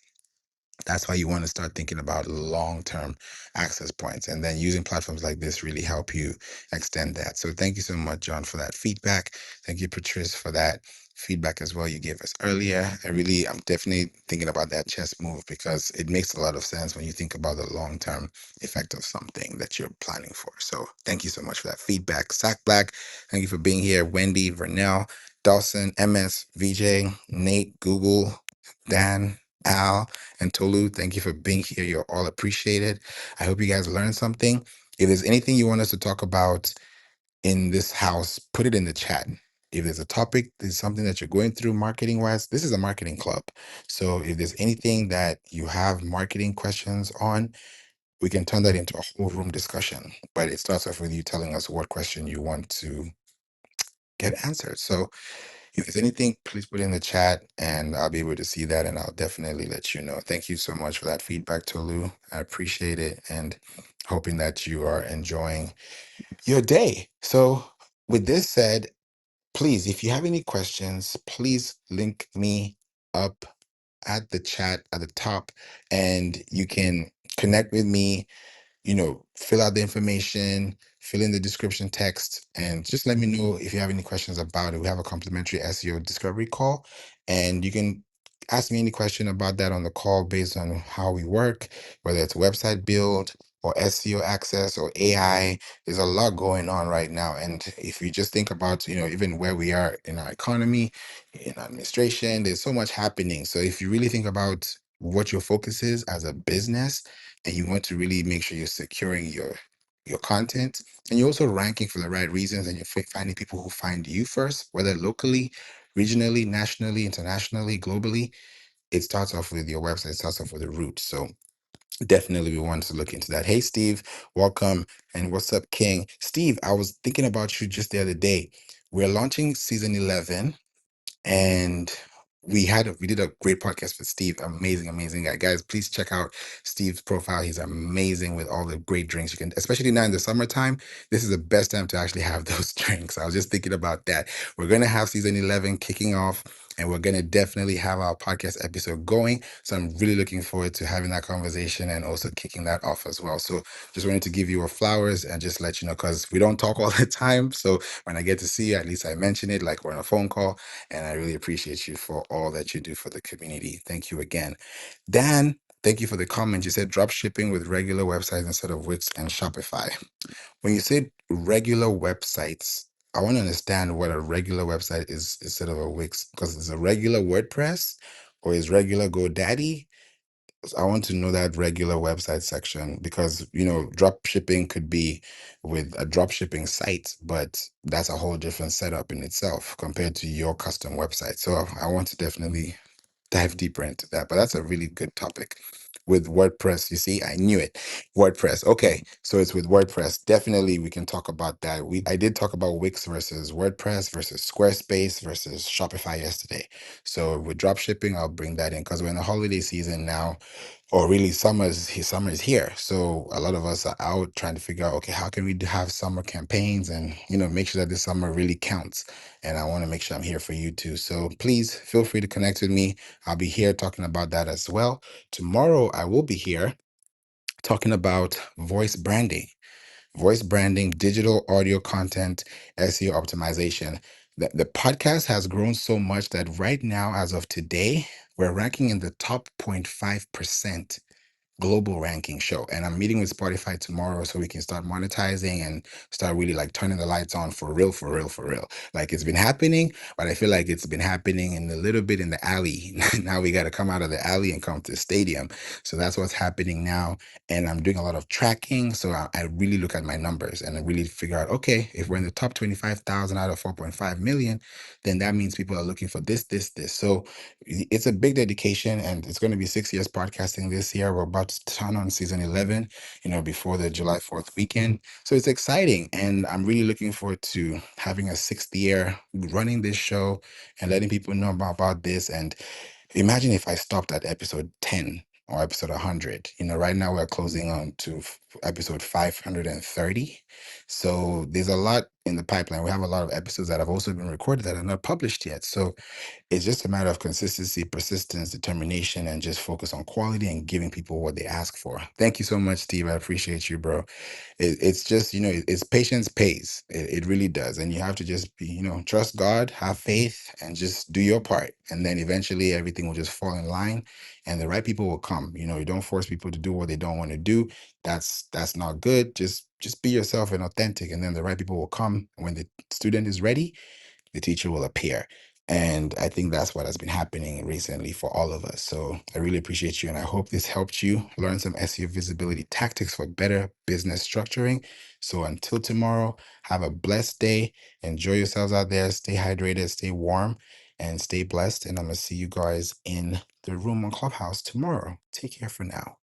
That's why you want to start thinking about long-term access points, and then using platforms like this really help you extend that. So thank you so much, John, for that feedback. Thank you, Patrice, for that feedback as well you gave us earlier. I'm definitely thinking about that chess move because it makes a lot of sense when you think about the long-term effect of something that you're planning for. So thank you so much for that feedback. Sack Black, thank you for being here. Wendy, Vernell, Dawson, MS, VJ, Nate, Google, Dan, Al, and Tolu, thank you for being here. You're all appreciated. I hope you guys learned something. If there's anything you want us to talk about in this house, put it in the chat. If there's a topic, there's something that you're going through marketing wise, this is a marketing club. So if there's anything that you have marketing questions on, we can turn that into a whole room discussion. But it starts off with you telling us what question you want to get answered. So if there's anything, please put it in the chat and I'll be able to see that and I'll definitely let you know. Thank you so much for that feedback, Tolu. I appreciate it and hoping that you are enjoying your day. So, with this said, please, if you have any questions, please link me up at the chat at the top and you can connect with me, fill out the information, fill in the description text, and just let me know if you have any questions about it. We have a complimentary SEO discovery call, and you can ask me any question about that on the call based on how we work, whether it's website build or SEO access or AI. There's a lot going on right now. And if you just think about, even where we are in our economy, in administration, there's so much happening. So if you really think about what your focus is as a business, and you want to really make sure you're securing your content and you're also ranking for the right reasons and you're finding people who find you first, whether locally, regionally, nationally, internationally, globally. It starts off with your website. It starts off with a root. So definitely we want to look into that. Hey Steve, welcome. And what's up, King? Steve, I was thinking about you just the other day. We're launching season 11 and we did a great podcast with Steve. Amazing guy. Guys, please check out Steve's profile. He's amazing with all the great drinks you can, especially now in the summertime. This is the best time to actually have those drinks. I was just thinking about that. We're gonna have season 11 kicking off. And we're going to definitely have our podcast episode going. So I'm really looking forward to having that conversation and also kicking that off as well. So just wanted to give you your flowers and just let you know, because we don't talk all the time. So when I get to see you, at least I mention it like we're on a phone call. And I really appreciate you for all that you do for the community. Thank you again. Dan, thank you for the comment. You said drop shipping with regular websites instead of Wix and Shopify. When you say regular websites, I want to understand what a regular website is instead of a Wix, because it's a regular WordPress or is regular GoDaddy. I want to know that regular website section because, drop shipping could be with a drop shipping site, but that's a whole different setup in itself compared to your custom website. So I want to definitely dive deeper into that. But that's a really good topic. With WordPress, you see, I knew it. WordPress. Okay, so it's with WordPress. Definitely we can talk about that. I did talk about Wix versus WordPress versus Squarespace versus Shopify yesterday. So with drop shipping, I'll bring that in because we're in the holiday season now, or really summer is here. So a lot of us are out trying to figure out, okay, how can we have summer campaigns and make sure that this summer really counts. And I want to make sure I'm here for you too. So please feel free to connect with me. I'll be here talking about that as well. Tomorrow I will be here talking about voice branding, digital audio content, SEO optimization. The podcast has grown so much that right now, as of today, we're ranking in the top 0.5% global ranking show. And I'm meeting with Spotify tomorrow so we can start monetizing and start really like turning the lights on for real, for real, for real. Like it's been happening, but I feel like it's been happening in a little bit in the alley. Now we got to come out of the alley and come to the stadium. So that's what's happening now. And I'm doing a lot of tracking. So I really look at my numbers and I really figure out, okay, if we're in the top 25,000 out of 4.5 million, then that means people are looking for this, this, this. So it's a big dedication, and it's going to be 6 years podcasting this year. We're about to turn on season 11, before the July 4th weekend. So it's exciting, and I'm really looking forward to having a 6th year running this show and letting people know about this. And imagine if I stopped at episode 10 or episode 100. Right now we're closing on to episode 530. So there's a lot in the pipeline. We have a lot of episodes that have also been recorded that are not published yet. So it's just a matter of consistency, persistence, determination, and just focus on quality and giving people what they ask for. Thank you so much, Steve. I appreciate you, bro. It's just, it's patience pays. It really does. And you have to just be, trust God, have faith, and just do your part. And then eventually everything will just fall in line and the right people will come. You don't force people to do what they don't want to do. That's not good. Just be yourself and authentic. And then the right people will come. When the student is ready, the teacher will appear. And I think that's what has been happening recently for all of us. So I really appreciate you. And I hope this helped you learn some SEO visibility tactics for better business structuring. So until tomorrow, have a blessed day. Enjoy yourselves out there. Stay hydrated, stay warm, and stay blessed. And I'm going to see you guys in the room on Clubhouse tomorrow. Take care for now.